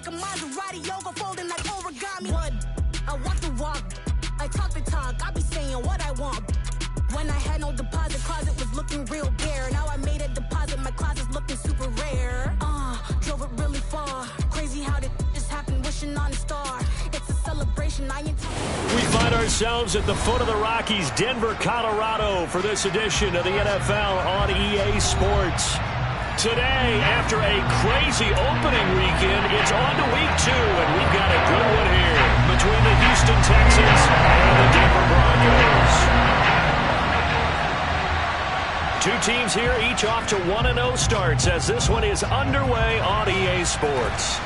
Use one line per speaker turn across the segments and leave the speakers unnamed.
like a Maserati, yoga folding like origami. What? I walk the walk, I talk the talk, I be saying what I want. When I had no deposit, closet was looking real bare. Now I made a deposit, my closet's looking super rare. Drove it really far. Crazy how did this happen, wishing on a star. It's a celebration,
We find ourselves at the foot of the Rockies, Denver, Colorado, for this edition of the NFL on EA Sports. Today, after a crazy opening weekend, it's on to week 2, and we've got a good one here between the Houston Texans and the Denver Broncos. Two teams here, each off to 1-0 starts as this one is underway on EA Sports.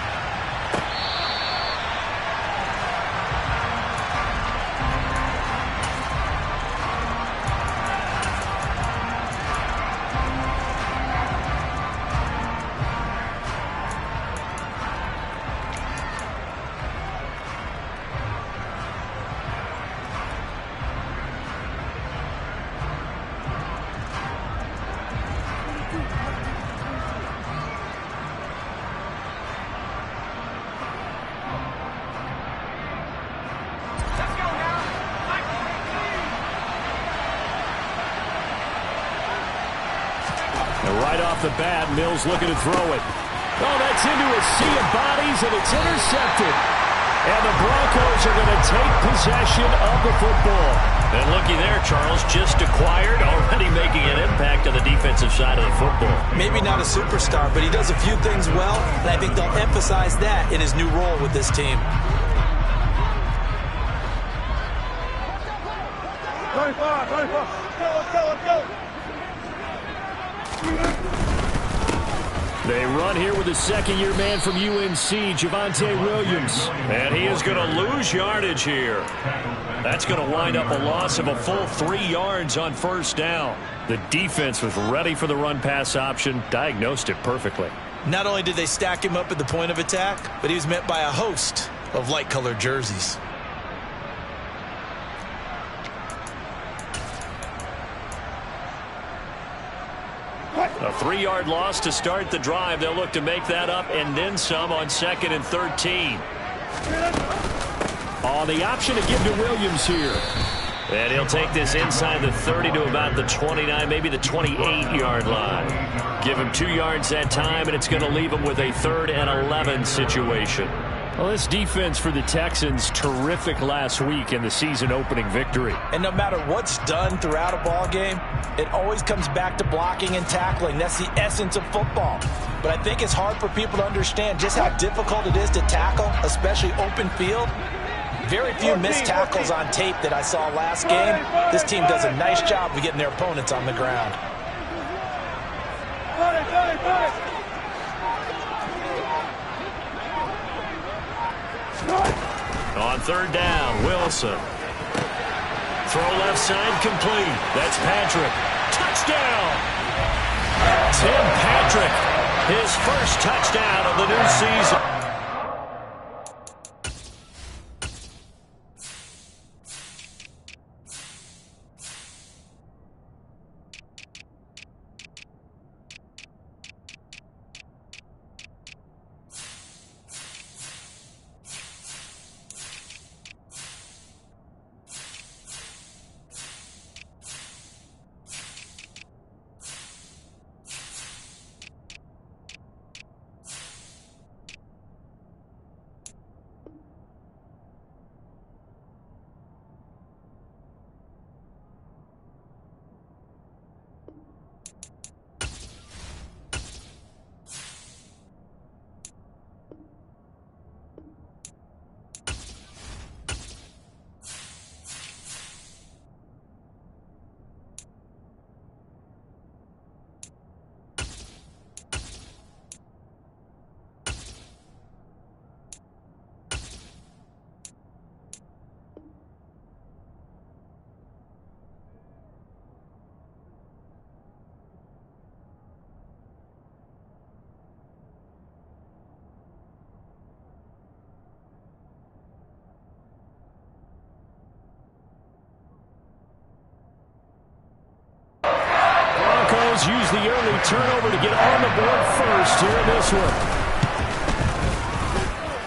Right off the bat, Mills looking to throw it. Oh, that's into a sea of bodies, and it's intercepted. And the Broncos are going to take possession of the football. And looky there, Charles, just acquired, already making an impact on the defensive side of the football.
Maybe not a superstar, but he does a few things well, and I think they'll emphasize that in his new role with this team.
35, 35. Let's go.
They run here with a second-year man from UNC, Javonte Williams. And he is going to lose yardage here. That's going to wind up a loss of a full 3 yards on first down. The defense was ready for the run-pass option, diagnosed it perfectly.
Not only did they stack him up at the point of attack, but he was met by a host of light-colored jerseys.
A 3-yard loss to start the drive. They'll look to make that up and then some on 2nd and 13. On the option to give to Williams here. And he'll take this inside the 30 to about the 29, maybe the 28-yard line. Give him 2 yards that time, and it's going to leave him with a 3rd and 11 situation. Well, this defense for the Texans, terrific last week in the season-opening victory.
And no matter what's done throughout a ball game, it always comes back to blocking and tackling. That's the essence of football. But I think it's hard for people to understand just how difficult it is to tackle, especially open field. Very few missed tackles on tape that I saw last game. This team does a nice job of getting their opponents on the ground.
On 3rd down, Wilson. Throw left side complete. That's Patrick. Touchdown! Tim Patrick, his first touchdown of the new season. Use the early turnover to get on the board first here in this one.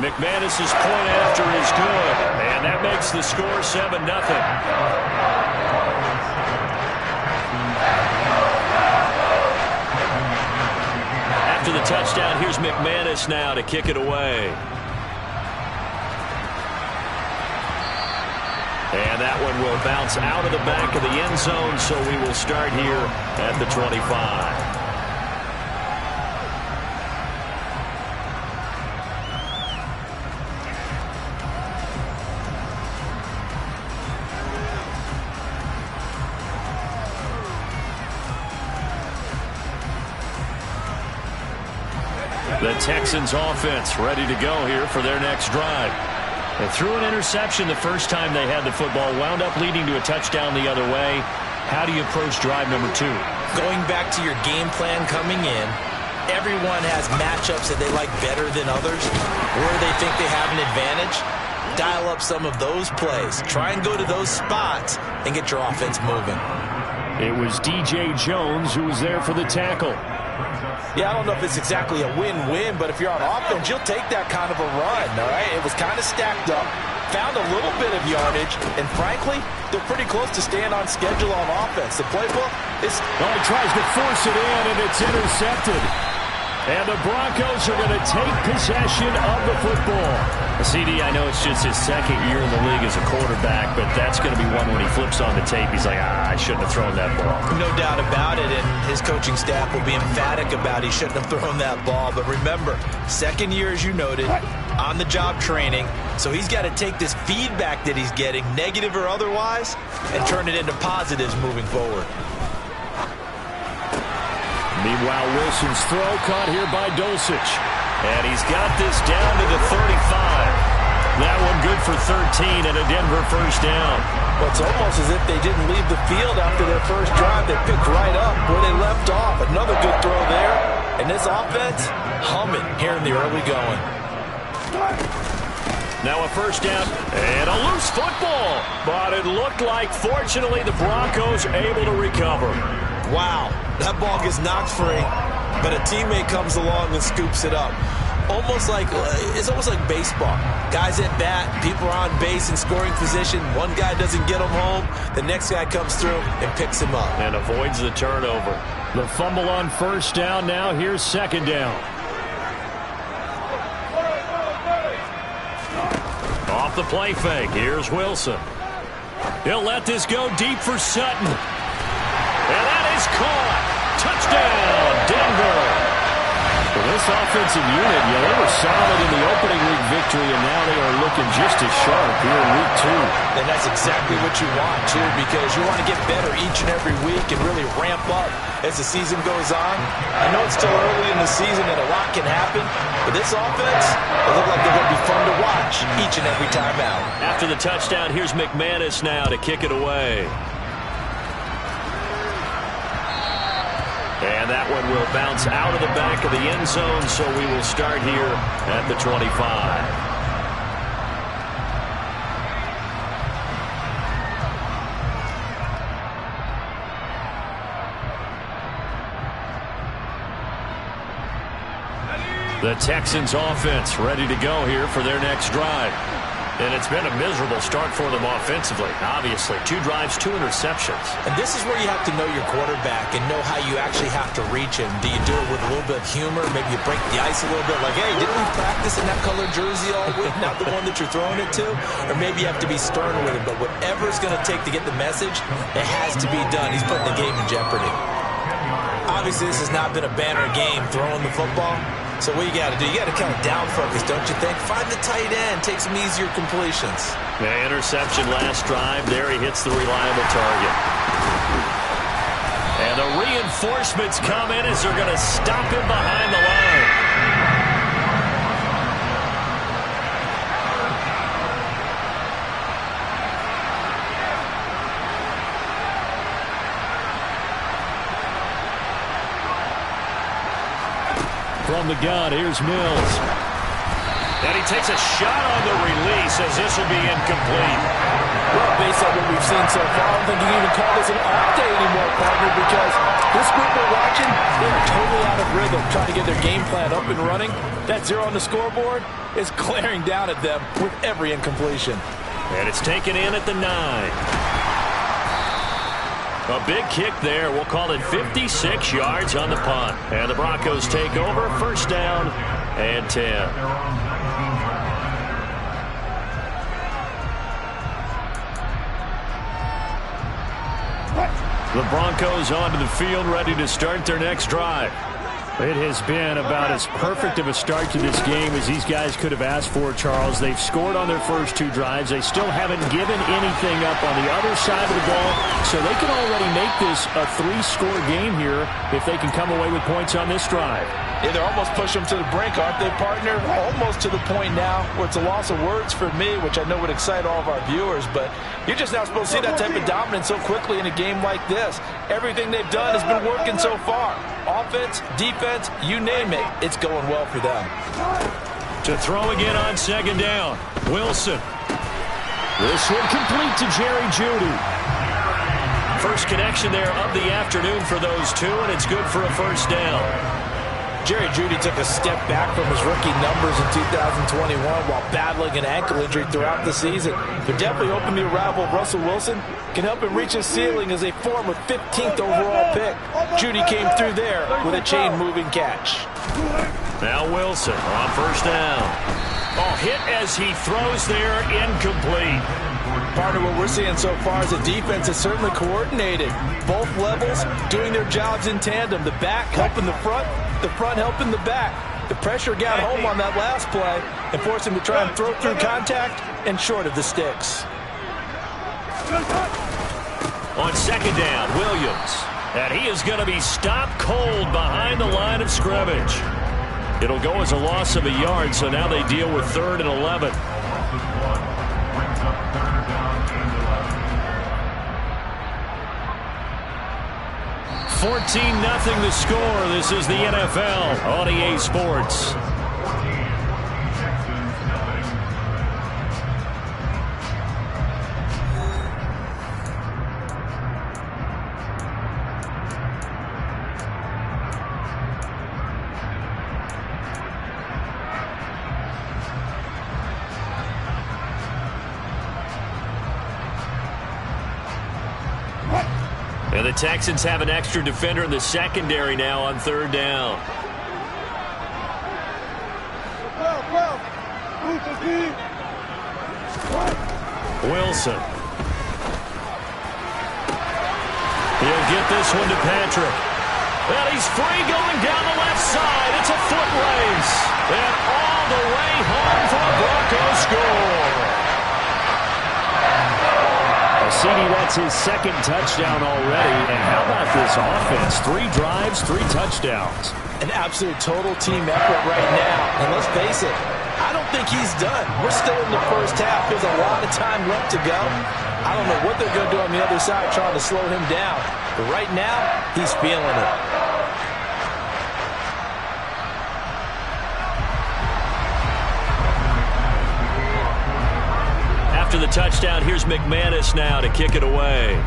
McManus's point after is good, and that makes the score 7-0. After the touchdown, here's McManus now to kick it away. And that one will bounce out of the back of the end zone, so we will start here at the 25. The Texans offense ready to go here for their next drive. They threw an interception the first time they had the football, wound up leading to a touchdown the other way. How do you approach drive number 2?
Going back to your game plan coming in, everyone has matchups that they like better than others, where they think they have an advantage. Dial up some of those plays. Try and go to those spots and get your offense moving.
It was DJ Jones who was there for the tackle.
Yeah, I don't know if it's exactly a win-win, but if you're on offense, you'll take that kind of a run, all right? It was kind of stacked up, found a little bit of yardage, and frankly, they're pretty close to staying on schedule on offense. The playbook is...
Oh, he tries to force it in, and it's intercepted. And the Broncos are going to take possession of the football. CD, I know it's just his second year in the league as a quarterback, but that's going to be one when he flips on the tape. He's like, I shouldn't have thrown that ball.
No doubt about it, and his coaching staff will be emphatic about he shouldn't have thrown that ball. But remember, second year, as you noted, on-the-job training, so he's got to take this feedback that he's getting, negative or otherwise, and turn it into positives moving forward.
Meanwhile, Wilson's throw caught here by Dulcich. And he's got this down to the 35. That one good for 13 and a Denver first down.
Well, it's almost as if they didn't leave the field after their first drive. They picked right up where they left off. Another good throw there. And this offense, humming here in the early going.
Now a first down and a loose football. But it looked like, fortunately, the Broncos able to recover.
Wow, that ball gets knocked free, but a teammate comes along and scoops it up. It's almost like baseball. Guys at bat, people are on base in scoring position. One guy doesn't get him home. The next guy comes through and picks him up.
And avoids the turnover. The fumble on first down. Now here's second down. Off the play fake. Here's Wilson. He'll let this go deep for Sutton. And that is caught. Touchdown, Denver. Well, this offensive unit, they were solid in the opening week victory, and now they are looking just as sharp here in week 2.
And that's exactly what you want, too, because you want to get better each and every week and really ramp up as the season goes on. I know it's still early in the season and a lot can happen, but this offense, they look like they're going to be fun to watch each and every time out.
After the touchdown, here's McManus now to kick it away. And that one will bounce out of the back of the end zone, so we will start here at the 25. The Texans offense ready to go here for their next drive. And it's been a miserable start for them offensively. Obviously, 2 drives, 2 interceptions.
And this is where you have to know your quarterback and know how you actually have to reach him. Do you do it with a little bit of humor? Maybe you break the ice a little bit, like, hey, didn't we practice in that colored jersey all week? Not the one that you're throwing it to? Or maybe you have to be stern with him. But whatever it's going to take to get the message, it has to be done. He's putting the game in jeopardy. Obviously, this has not been a banner game throwing the football. So what you got to do, you got to kind of down focus, don't you think? Find the tight end, take some easier completions.
The interception last drive. There he hits the reliable target. And the reinforcements come in as they're going to stop him behind the line. From the gun, here's Mills. And he takes a shot on the release as this will be incomplete.
Well, based on what we've seen so far, I don't think you can even call this an off day anymore, partner, because this group we're watching, they're totally out of rhythm, trying to get their game plan up and running. That 0 on the scoreboard is glaring down at them with every incompletion.
And it's taken in at the 9. A big kick there. We'll call it 56 yards on the punt. And the Broncos take over. First down and 10. The Broncos onto the field, ready to start their next drive. It has been about as perfect of a start to this game as these guys could have asked for, Charles. They've scored on their first 2 drives. They still haven't given anything up on the other side of the ball, so they can already make this a 3-score game here if they can come away with points on this drive.
Yeah, they're almost pushing them to the brink, aren't they, partner? Almost to the point now where it's a loss of words for me, which I know would excite all of our viewers, but you're just not supposed to see that type of dominance so quickly in a game like this. Everything they've done has been working so far. Offense, defense, you name it, it's going well for them.
To throw again on second down, Wilson. This one complete to Jerry Jeudy. First connection there of the afternoon for those two, and it's good for a first down.
Jerry Jeudy took a step back from his rookie numbers in 2021 while battling an ankle injury throughout the season. They're definitely hoping the arrival of Russell Wilson can help him reach his ceiling as a former 15th overall pick. Jeudy came through there with a chain-moving catch.
Now Wilson on first down. Oh, hit as he throws there, incomplete.
Partner, what we're seeing so far is the defense is certainly coordinated. Both levels doing their jobs in tandem. The back helping the front helping the back. The pressure got home on that last play and forced him to try and throw through contact and short of the sticks.
On second down, Williams. And he is going to be stopped cold behind the line of scrimmage. It'll go as a loss of a yard, so now they deal with 3rd and 11. $14-0 the score. This is the NFL on EA Sports. And the Texans have an extra defender in the secondary now on 3rd down. Wilson. He'll get this one to Patrick. And he's free going down the left side. It's a foot race. And all the way home for a Broncos score. CD, that's his 2nd touchdown already. And how about this offense? 3 drives, 3 touchdowns.
An absolute total team effort right now. And let's face it, I don't think he's done. We're still in the first half. There's a lot of time left to go. I don't know what they're going to do on the other side trying to slow him down. But right now, he's feeling it.
After the touchdown, here's McManus now to kick it away.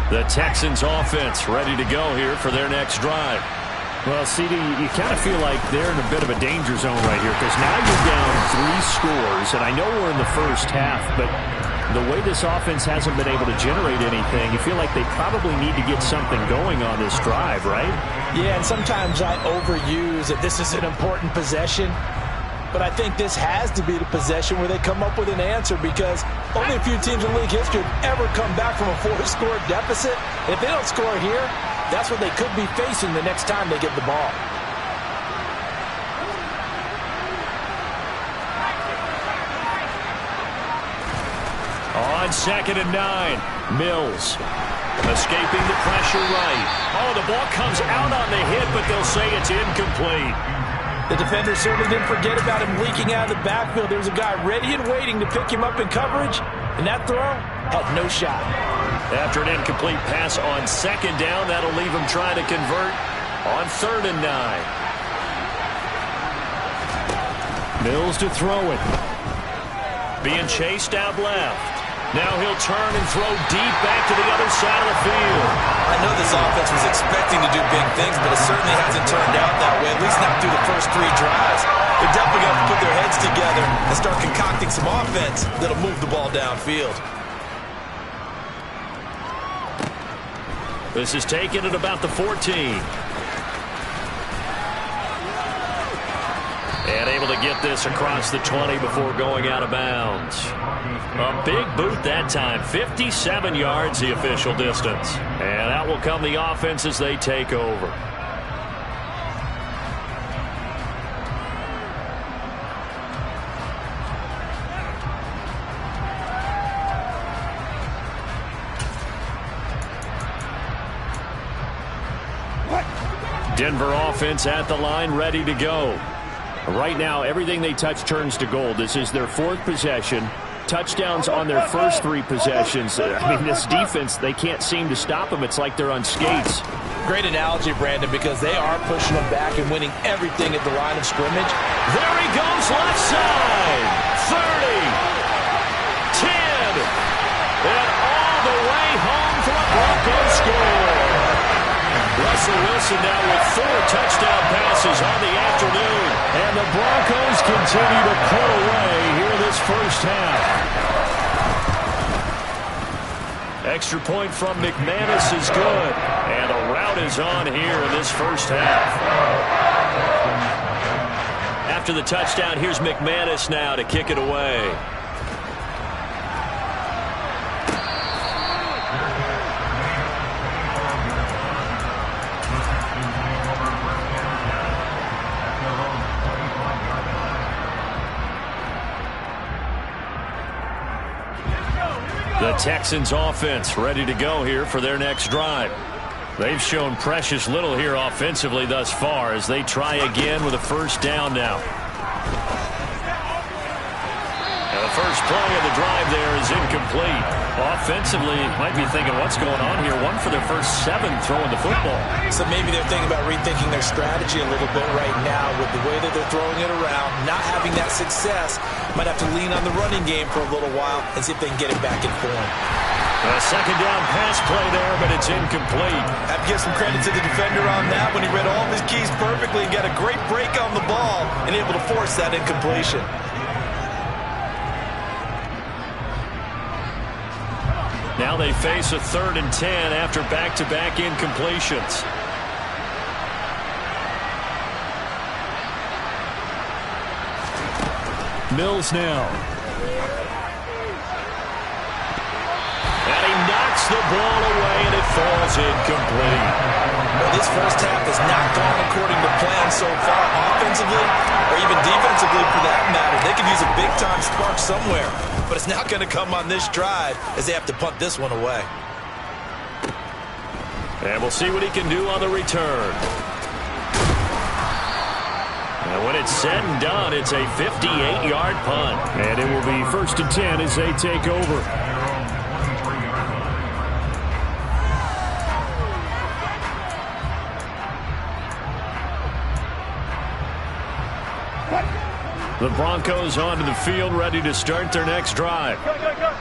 The Texans offense ready to go here for their next drive.
Well, CD, you kind of feel like they're in a bit of a danger zone right here because now you're down 3 scores, and I know we're in the first half, but the way this offense hasn't been able to generate anything, you feel like they probably need to get something going on this drive, right?
Yeah, and sometimes I overuse that this is an important possession. But I think this has to be the possession where they come up with an answer because only a few teams in league history have ever come back from a 4-score deficit. If they don't score here, that's what they could be facing the next time they get the ball.
On on 2nd and 9. Mills escaping the pressure right. Oh, the ball comes out on the hit, but they'll say it's incomplete.
The defender certainly didn't forget about him leaking out of the backfield. There was a guy ready and waiting to pick him up in coverage, and that throw had no shot.
After an incomplete pass on 2nd down, that'll leave him trying to convert on 3rd and 9. Mills to throw it. Being chased out left. Now he'll turn and throw deep back to the other side of the field.
I know this offense was expecting to do big things, but it certainly hasn't turned out that way, at least not through the first 3 drives. They're definitely going to put their heads together and start concocting some offense that'll move the ball downfield.
This is taken at about the 14. And able to get this across the 20 before going out of bounds. A big boot that time. 57 yards the official distance. And out will come the offense as they take over. Denver offense at the line, ready to go. Right now, everything they touch turns to gold. This is their 4th possession. Touchdowns on their first 3 possessions. I mean, this defense, they can't seem to stop them. It's like they're on skates.
Great analogy, Brandon, because they are pushing them back and winning everything at the line of scrimmage.
There he goes, left side. 30. 10. And all the way home for a Broncos score. Russell Wilson now with 4 touchdown passes on the afternoon. And the Broncos continue to pull away here this first half. Extra point from McManus is good. And the rout is on here in this first half. After the touchdown, here's McManus now to kick it away. The Texans offense ready to go here for their next drive. They've shown precious little here offensively thus far as they try again with a first down now. And the first play of the drive there is incomplete. Offensively, might be thinking what's going on here. 1 for their first 7 throwing the football.
So maybe they're thinking about rethinking their strategy a little bit right now with the way that they're throwing it around, not having that success. Might have to lean on the running game for a little while and see if they can get it back in form.
A second down pass play there, but it's incomplete.
I have to give some credit to the defender on that when he read all of his keys perfectly and got a great break on the ball and able to force that incompletion.
Now they face a 3rd and 10 after back-to-back incompletions. Mills now. And he knocks the ball away, and it falls incomplete.
Well, this first half has not gone according to plan so far, offensively or even defensively for that matter. They could use a big-time spark somewhere, but it's not going to come on this drive as they have to punt this one away.
And we'll see what he can do on the return. And when it's said and done, it's a 58-yard punt. And it will be 1st and 10 as they take over. The Broncos onto the field, ready to start their next drive.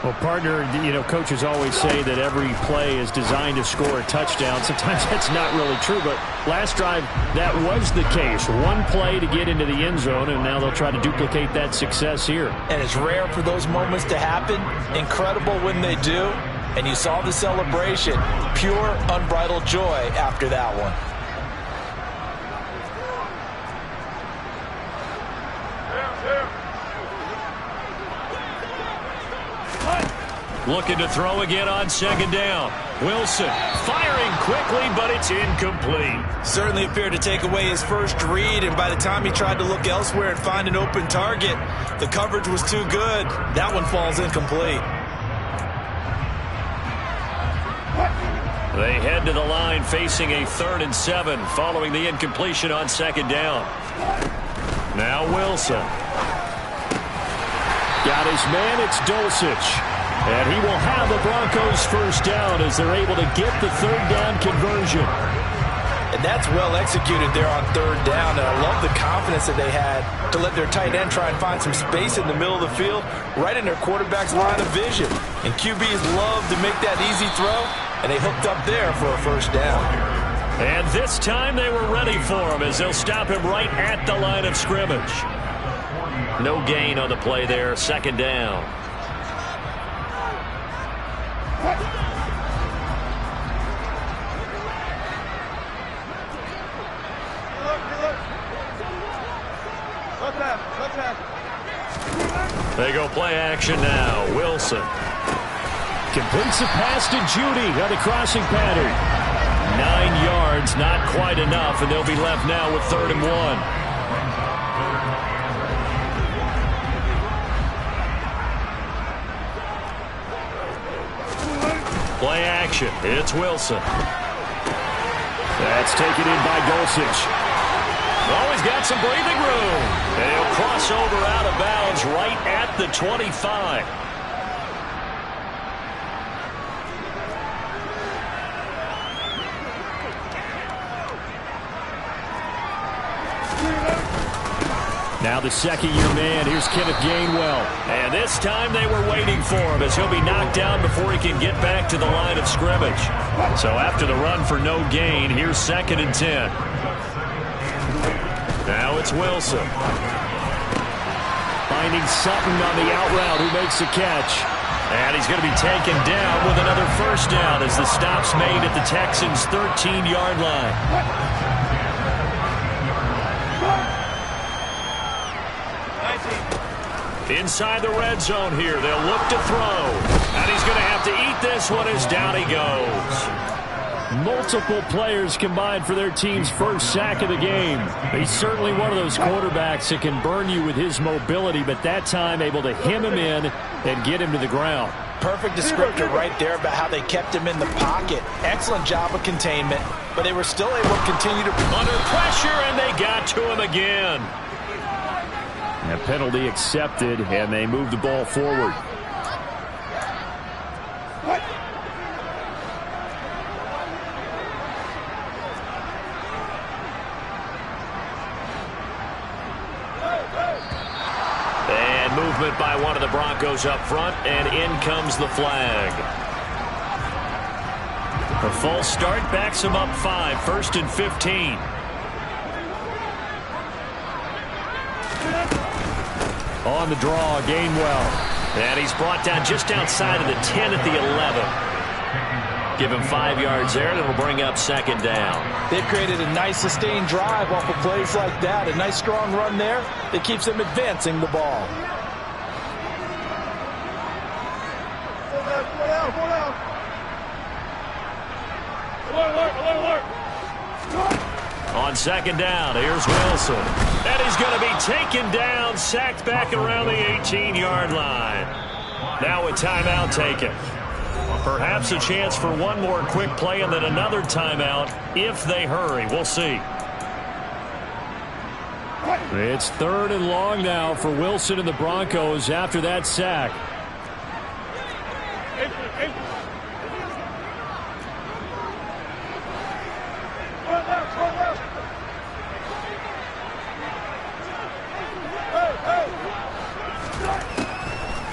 Well, partner, you know, coaches always say that every play is designed to score a touchdown. Sometimes that's not really true, but last drive, that was the case. 1 play to get into the end zone, and now they'll try to duplicate that success here.
And it's rare for those moments to happen. Incredible when they do. And you saw the celebration. Pure, unbridled joy after that one.
Looking to throw again on 2nd down. Wilson firing quickly, but it's incomplete.
Certainly appeared to take away his first read, and by the time he tried to look elsewhere and find an open target, the coverage was too good. That one falls incomplete.
They head to the line facing a 3rd and 7 following the incompletion on 2nd down. Now Wilson. Got his man, it's Dulcich. And he will have the Broncos 1st down as they're able to get the 3rd down conversion.
And that's well executed there on 3rd down. And I love the confidence that they had to let their tight end try and find some space in the middle of the field, right in their quarterback's line of vision. And QBs love to make that easy throw, and they hooked up there for a 1st down.
And this time they were ready for him as they'll stop him right at the line of scrimmage. No gain on the play there, 2nd down. They go play action now. Wilson completes the pass to Judy on the crossing pattern. 9 yards, not quite enough, and they'll be left now with 3rd and 1. Play action. It's Wilson. That's taken in by Dulcich. Oh, he's got some breathing room. And he'll cross over out of bounds right at the 25. Now the 2nd-year man. Here's Kenneth Gainwell. And this time they were waiting for him as he'll be knocked down before he can get back to the line of scrimmage. So after the run for no gain, here's 2nd and 10. Now it's Wilson. Finding Sutton on the out route who makes the catch. And he's going to be taken down with another 1st down as the stop's made at the Texans' 13-yard line. Inside the red zone here. They'll look to throw. And he's going to have to eat this one as down he goes. Multiple players combined for their team's 1st sack of the game. He's certainly one of those quarterbacks that can burn you with his mobility, but that time able to hem him in and get him to the ground.
Perfect descriptor right there about how they kept him in the pocket. Excellent job of containment, but they were still able to continue to
under pressure, and they got to him again.
A penalty accepted, and they move the ball forward.
And movement by one of the Broncos up front, and in comes the flag. A false start backs him up 5, 1st and 15.
On the draw, Gainwell.
And he's brought down just outside of the 10 at the 11. Give him 5 yards there, and it'll bring up 2nd down.
They've created a nice sustained drive off of plays like that. A nice strong run there that keeps them advancing the ball.
On 2nd down, here's Wilson. And he's going to be taken down, sacked back around the 18-yard line. Now a timeout taken. Perhaps a chance for one more quick play and then another timeout if they hurry. We'll see.
It's 3rd and long now for Wilson and the Broncos after that sack.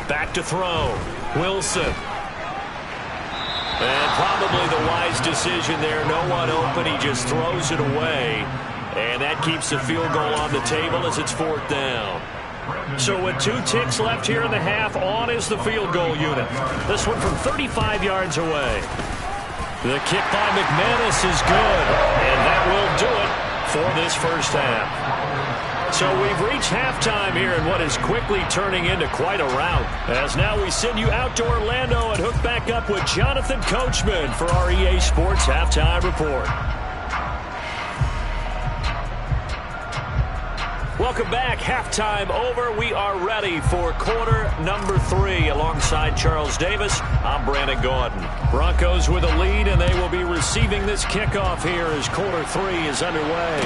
Back to throw. Wilson. And probably the wise decision there. No one open. He just throws it away. And that keeps the field goal on the table as it's 4th down. So with 2 ticks left here in the half, on is the field goal unit. This one from 35 yards away. The kick by McManus is good. And that will do it for this 1st half. So we've reached halftime here in what is quickly turning into quite a rout. As now we send you out to Orlando and hook back up with Jonathan Coachman for our EA Sports Halftime Report. Welcome back. Halftime over. We are ready for quarter number 3. Alongside Charles Davis, I'm Brandon Gordon. Broncos with a lead, and they will be receiving this kickoff here as quarter 3 is underway.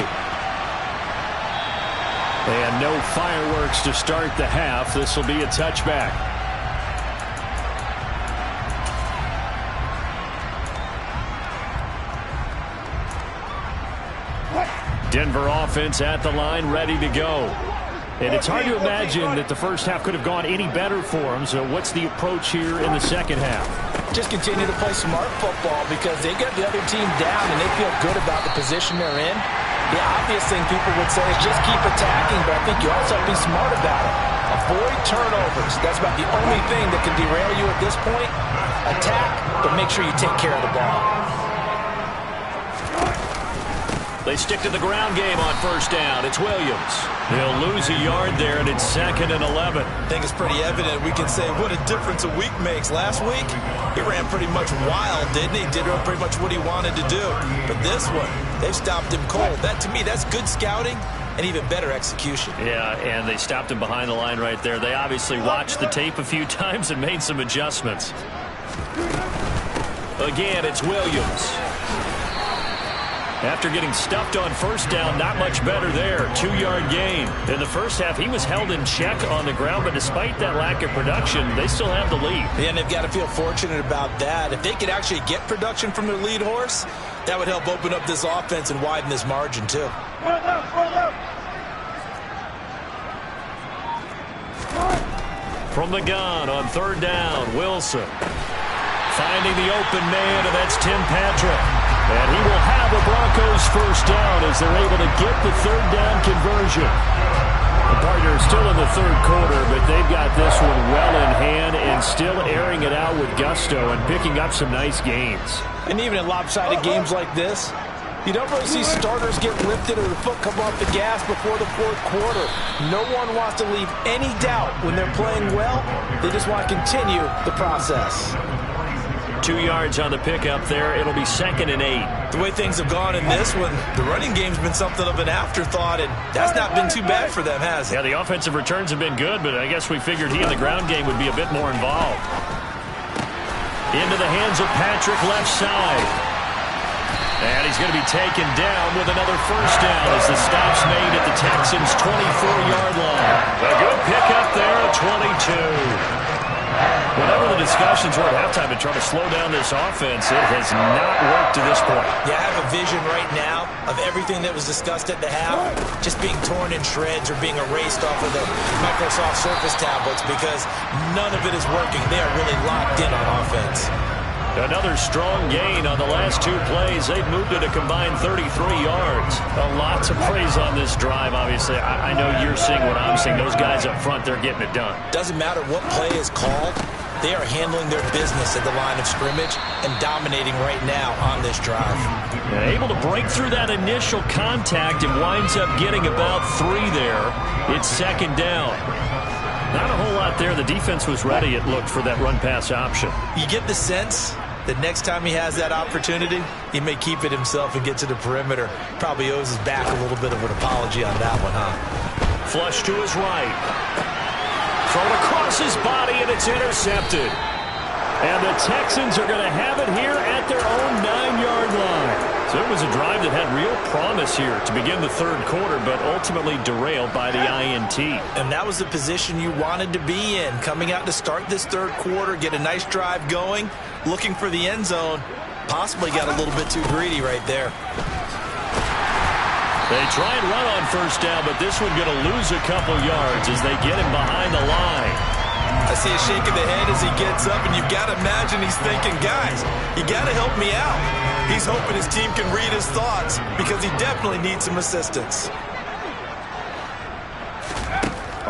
And no fireworks to start the half. This will be a touchback. Denver offense at the line, ready to go. And it's hard to imagine that the first half could have gone any better for them. So what's the approach here in the second half?
Just continue to play smart football because they got the other team down and they feel good about the position they're in. The obvious thing people would say is just keep attacking, but I think you also have to be smart about it. Avoid turnovers. That's about the only thing that can derail you at this point. Attack, but make sure you take care of the ball.
They stick to the ground game on first down. It's Williams. They'll lose a yard there, and it's 2nd and 11.
I think it's pretty evident. We can say what a difference a week makes. Last week, he ran pretty much wild, didn't he? Did pretty much what he wanted to do. But this one, they've stopped him cold. That, to me, that's good scouting and even better execution.
Yeah, and they stopped him behind the line right there. They obviously watched the tape a few times and made some adjustments. Again, it's Williams. After getting stuffed on first down, not much better there. 2-yard gain. In the first half, he was held in check on the ground, but despite that lack of production, they still have the lead.
Yeah, and they've got to feel fortunate about that. If they could actually get production from their lead horse, that would help open up this offense and widen this margin, too.
From the gun on third down, Wilson. Finding the open man, and that's Tim Patrick. And he will have a Broncos first down as they're able to get the third down conversion. The partner is still in the third quarter, but they've got this one well in hand and still airing it out with gusto and picking up some nice gains.
And even in lopsided games like this, you don't really see starters get lifted or the foot come off the gas before the fourth quarter. No one wants to leave any doubt when they're playing well. They just want to continue the process.
2 yards on the pickup there. It'll be 2nd and 8.
The way things have gone in this one, the running game's been something of an afterthought, and that's not been too bad for them, has it?
Yeah, the offensive returns have been good, but I guess we figured he in the ground game would be a bit more involved. Into the hands of Patrick, left side. And he's going to be taken down with another first down as the stop's made at the Texans' 24-yard line. A good pickup there at 22. Whatever the discussions were at halftime to try to slow down this offense, it has not worked to this point.
Yeah, I have a vision right now of everything that was discussed at the half just being torn in shreds or being erased off of the Microsoft Surface tablets because none of it is working. They are really locked in on offense.
Another strong gain on the last 2 plays. They've moved it a combined 33 yards. A lot to praise on this drive, obviously. I know you're seeing what I'm seeing. Those guys up front, they're getting it done.
Doesn't matter what play is called. They are handling their business at the line of scrimmage and dominating right now on this drive.
And able to break through that initial contact and winds up getting about 3 there. It's 2nd down. Not a whole lot there. The defense was ready, it looked, for that run-pass option.
You get the sense that next time he has that opportunity, he may keep it himself and get to the perimeter. Probably owes his back a little bit of an apology on that one, huh?
Flush to his right. Thrown across his body, and it's intercepted. And the Texans are going to have it here at their own 9-yard line. So it was a drive that had real promise here to begin the third quarter, but ultimately derailed by the INT.
And that was the position you wanted to be in, coming out to start this third quarter, get a nice drive going, looking for the end zone. Possibly got a little bit too greedy right there.
They try and run on first down, but this one going to lose a couple yards as they get him behind the line.
I see a shake of the head as he gets up, and you've got to imagine he's thinking, guys, you got to help me out. He's hoping his team can read his thoughts because he definitely needs some assistance.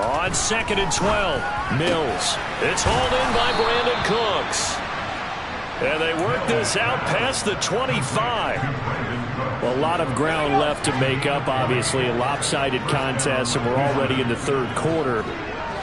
On 2nd and 12, Mills. It's hauled in by Brandon Cooks. And they work this out past the 25. Well, a lot of ground left to make up, obviously. A lopsided contest, and we're already in the third quarter.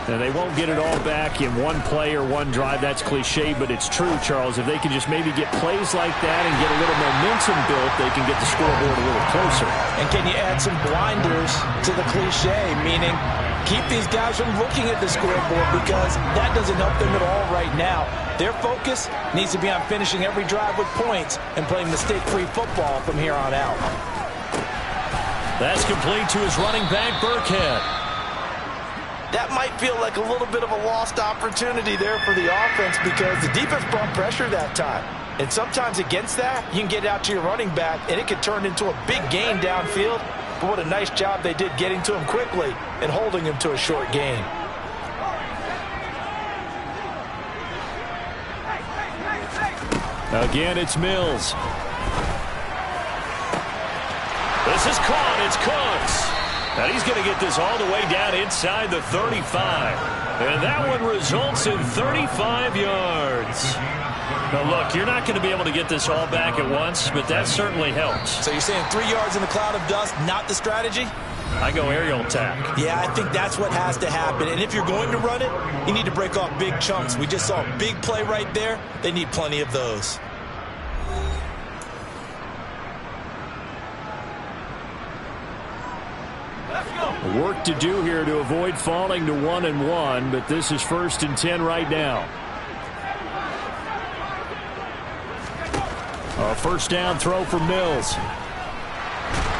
And they won't get it all back in one play or one drive. That's cliche, but it's true, Charles. If they can just maybe get plays like that and get a little momentum built, they can get the scoreboard a little closer.
And can you add some blinders to the cliche, meaning keep these guys from looking at the scoreboard, because that doesn't help them at all right now. Their focus needs to be on finishing every drive with points and playing mistake-free football from here on out.
That's complete to his running back, Burkhead.
That might feel like a little bit of a lost opportunity there for the offense, because the defense brought pressure that time. And sometimes against that, you can get out to your running back, and it could turn into a big gain downfield. But what a nice job they did getting to him quickly and holding him to a short gain.
Again, it's Mills. This is caught. It's Cooks. And he's going to get this all the way down inside the 35. And that one results in 35 yards. Now, look, you're not going to be able to get this all back at once, but that certainly helps.
So you're saying 3 yards in the cloud of dust, not the strategy?
I go aerial attack.
Yeah, I think that's what has to happen. And if you're going to run it, you need to break off big chunks. We just saw a big play right there. They need plenty of those.
Work to do here to avoid falling to 1-1, but this is 1st and 10 right now. A first down throw for Mills.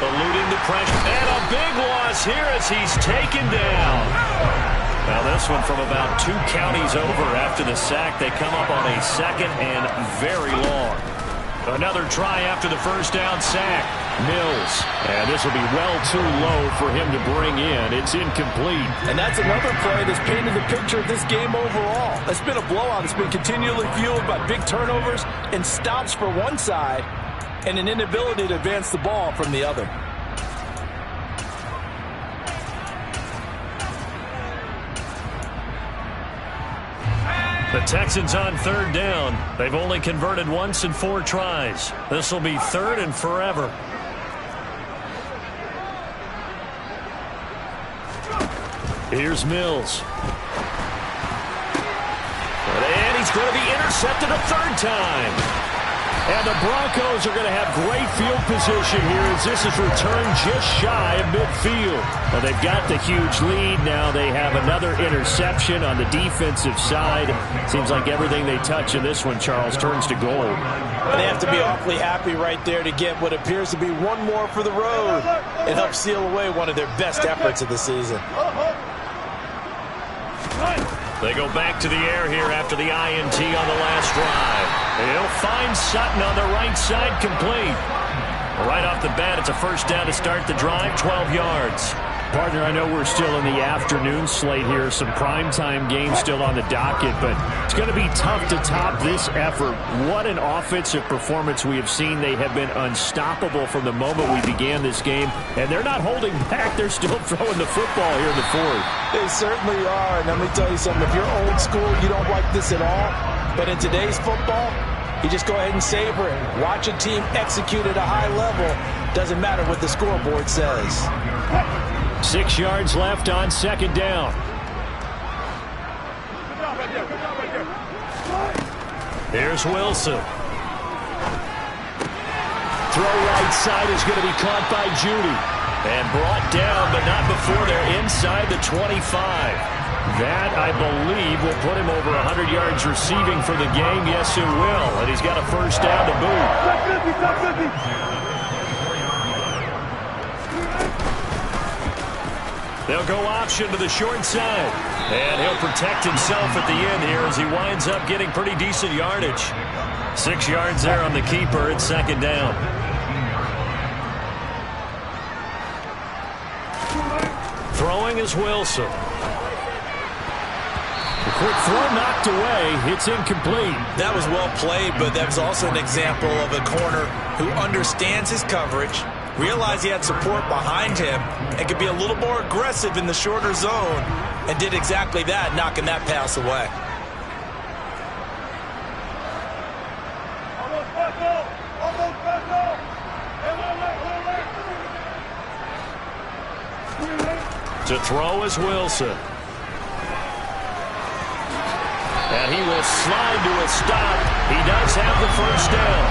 Eluding the pressure. And a big loss here as he's taken down. Now this one from about 2 counties over after the sack. They come up on a 2nd and very long. Another try after the first down sack. Mills. And this will be well too low for him to bring in. It's incomplete.
And that's another play that's painted the picture of this game overall. It's been a blowout. It's been continually fueled by big turnovers and stops for one side and an inability to advance the ball from the other.
The Texans on 3rd down. They've only converted once in 4 tries. This will be 3rd and forever. Here's Mills. And he's going to be intercepted a 3rd time. And the Broncos are going to have great field position here as this is returned just shy of midfield. Well, they've got the huge lead. Now they have another interception on the defensive side. Seems like everything they touch in this one, Charles, turns to gold.
And they have to be awfully happy right there to get what appears to be one more for the road. It helps seal away one of their best efforts of the season.
They go back to the air here after the INT on the last drive. He'll find Sutton on the right side, complete. Right off the bat, it's a first down to start the drive, 12 yards.
Partner, I know we're still in the afternoon slate here. Some primetime games still on the docket, but it's going to be tough to top this effort. What an offensive performance we have seen. They have been unstoppable from the moment we began this game, and they're not holding back. They're still throwing the football here in the 4th.
They certainly are, and let me tell you something. If you're old school, you don't like this at all. But in today's football, you just go ahead and savor it. Watch a team execute at a high level. Doesn't matter what the scoreboard says.
6 yards left on 2nd down.
Here's Wilson.
Throw right side is going to be caught by Judy.
And brought down, but not before they're inside the 25.
That, I believe, will put him over 100 yards receiving for the game. Yes, it will. And he's got a first down to boot.
They'll go option to the short side. And he'll protect himself at the end here as he winds up getting pretty decent yardage. 6 yards there on the keeper. It's 2nd down. Throwing is Wilson.
A quick throw knocked away. It's incomplete.
That was well played, but that was also an example of a corner who understands his coverage, realized he had support behind him, and could be a little more aggressive in the shorter zone, and did exactly that, knocking that pass away.
To throw is Wilson. he will slide to a stop. He does have the first down.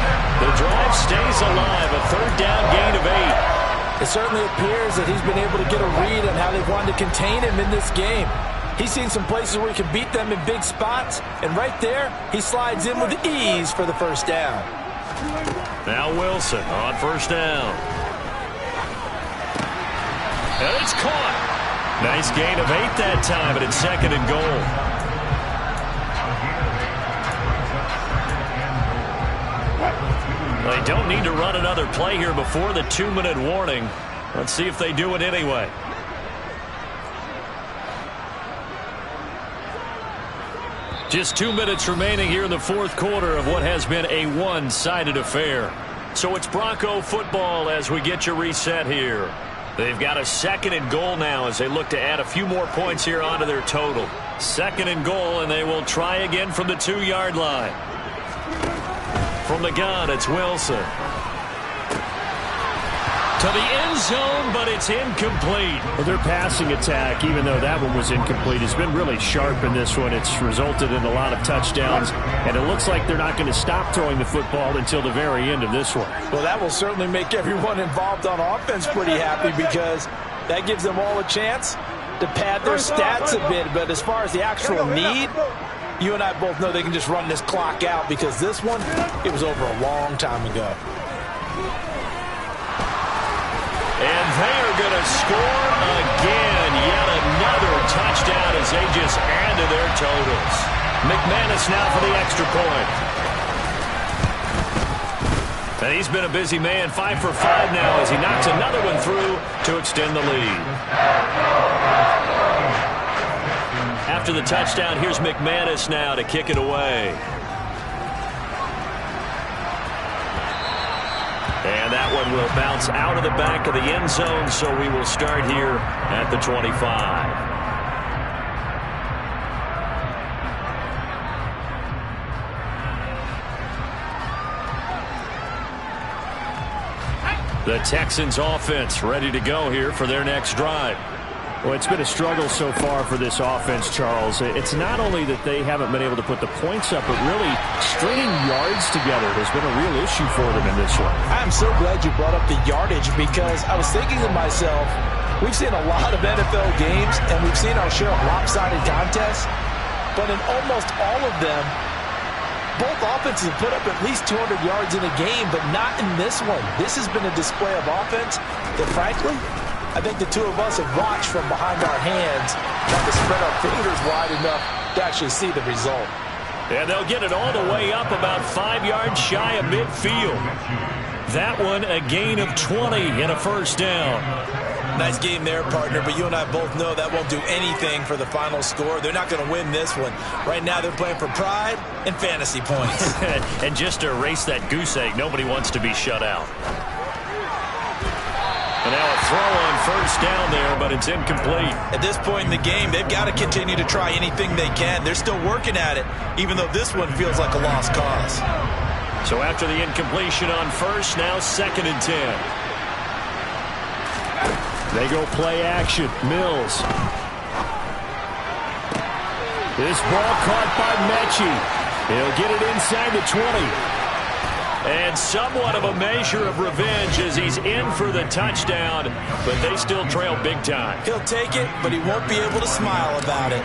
The drive stays alive, a third down gain of 8.
It certainly appears that he's been able to get a read on how they've wanted to contain him in this game. He's seen some places where he can beat them in big spots, and right there, he slides in with ease for the first down.
Now Wilson on first down. And it's caught. Nice gain of 8 that time, and it's second and goal. They don't need to run another play here before the 2-minute warning. Let's see if they do it anyway. Just 2 minutes remaining here in the fourth quarter of what has been a one-sided affair. So it's Bronco football as we get you reset here. They've got a second and goal now as they look to add a few more points here onto their total. Second and goal, and they will try again from the 2-yard line. From the gun, it's Wilson. To the end zone, but it's incomplete.
Well, their passing attack, even though that one was incomplete, has been really sharp in this one. It's resulted in a lot of touchdowns, and it looks like they're not going to stop throwing the football until the very end of this one.
Well, that will certainly make everyone involved on offense pretty happy because that gives them all a chance to pad their stats a bit. But as far as the actual need, you and I both know they can just run this clock out because this one, it was over a long time ago.
And they are going to score again. Yet another touchdown as they just add to their totals. McManus now for the extra point. And he's been a busy man, 5 for 5 now as he knocks another one through to extend the lead. After the touchdown, here's McManus now to kick it away. And that one will bounce out of the back of the end zone, so we will start here at the 25. The Texans offense ready to go here for their next drive.
Well, it's been a struggle so far for this offense, Charles. It's not only that they haven't been able to put the points up, but really stringing yards together has been a real issue for them in this one.
I'm so glad you brought up the yardage because I was thinking to myself, we've seen a lot of NFL games and we've seen our share of lopsided contests, but in almost all of them, both offenses have put up at least 200 yards in a game, but not in this one. This has been a display of offense that, frankly, I think the two of us have watched from behind our hands, trying to spread our fingers wide enough to actually see the result.
And they'll get it all the way up about 5 yards shy of midfield. That one a gain of 20 and a first down.
Nice game there, partner, but you and I both know that won't do anything for the final score. They're not going to win this one. Right now they're playing for pride and fantasy points.
And just to erase that goose egg, nobody wants to be shut out. And now a throw on first down there, but it's incomplete.
At this point in the game, they've got to continue to try anything they can. They're still working at it, even though this one feels like a lost cause.
So after the incompletion on first, now 2nd and 10.
They go play action. Mills. This ball caught by Mechie. He'll get it inside the 20.
And somewhat of a measure of revenge as he's in for the touchdown, but they still trail big time.
He'll take it, but he won't be able to smile about it.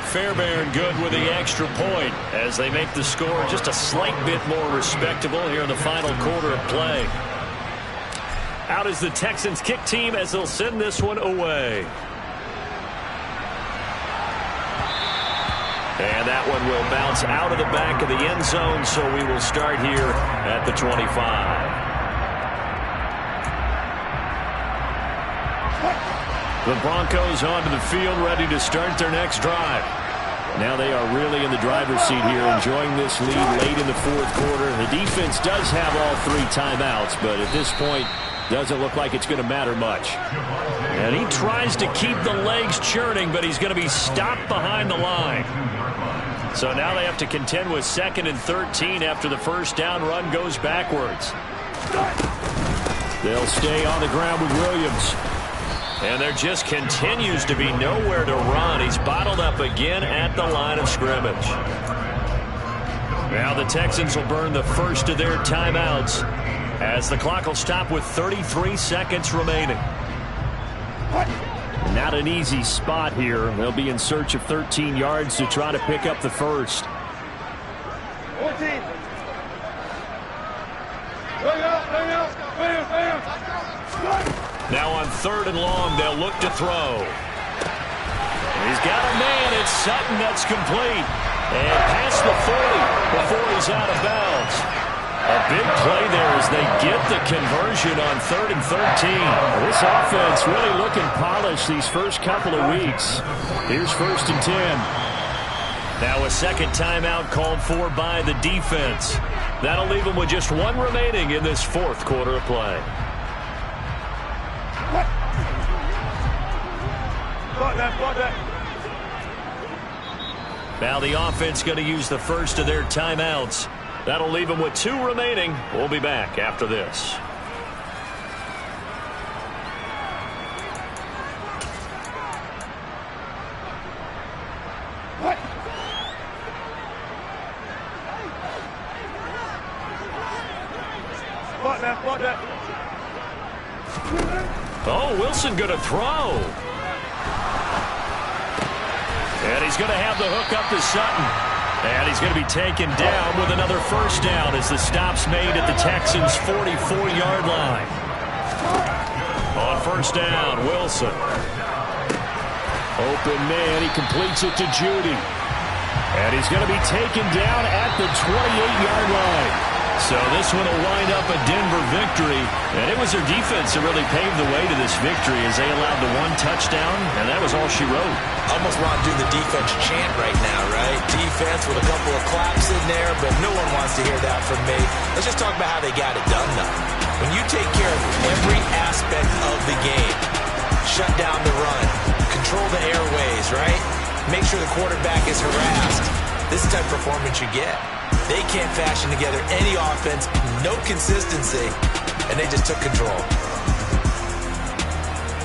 Fairbairn good with the extra point as they make the score just a slight bit more respectable here in the final quarter of play. Out is the Texans kick team as they'll send this one away. And that one will bounce out of the back of the end zone, so we will start here at the 25. The Broncos onto the field, ready to start their next drive. Now they are really in the driver's seat here, enjoying this lead late in the fourth quarter. The defense does have all 3 timeouts, but at this point, doesn't look like it's going to matter much. And he tries to keep the legs churning, but he's going to be stopped behind the line. So now they have to contend with 2nd and 13 after the first down run goes backwards.
They'll stay on the ground with Williams.
And there just continues to be nowhere to run. He's bottled up again at the line of scrimmage. Now the Texans will burn the first of their timeouts as the clock will stop with 33 seconds remaining.
Not an easy spot here. They'll be in search of 13 yards to try to pick up the first.
14.
Now on 3rd and long, they'll look to throw. He's got a man. It's Sutton that's complete. And past the 40 before he's out of bounds. A big play there as they get the conversion on 3rd and 13.
This offense really looking polished these first couple of weeks. Here's 1st and 10.
Now a second timeout called for by the defense. That'll leave them with just one remaining in this 4th quarter of play. Now the offense going to use the first of their timeouts. That'll leave them with 2 remaining. We'll be back after this. Oh, Wilson going to throw. And he's going to have the hook up to Sutton. And he's going to be taken down with another first down as the stop's made at the Texans' 44-yard line. On 1st down, Wilson. Open man, he completes it to Judy. And he's going to be taken down at the 28-yard line. So this one will wind up a Denver victory. And it was their defense that really paved the way to this victory as they allowed the 1 touchdown, and that was all she wrote.
Almost want to do the defense chant right now, right? Defense with a couple of claps in there, but no one wants to hear that from me. Let's just talk about how they got it done, though. When you take care of every aspect of the game, shut down the run, control the airways, right? Make sure the quarterback is harassed. This is the type of performance you get. They can't fashion together any offense, no consistency, and they just took control.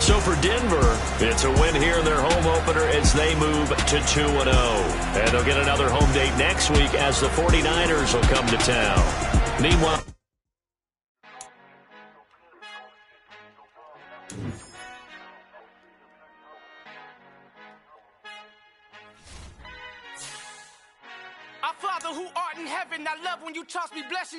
So for Denver, it's a win here in their home opener as they move to 2-0. And they'll get another home date next week as the 49ers will come to town. Meanwhile,
Our Father who art in heaven, I love when you toss me blessings.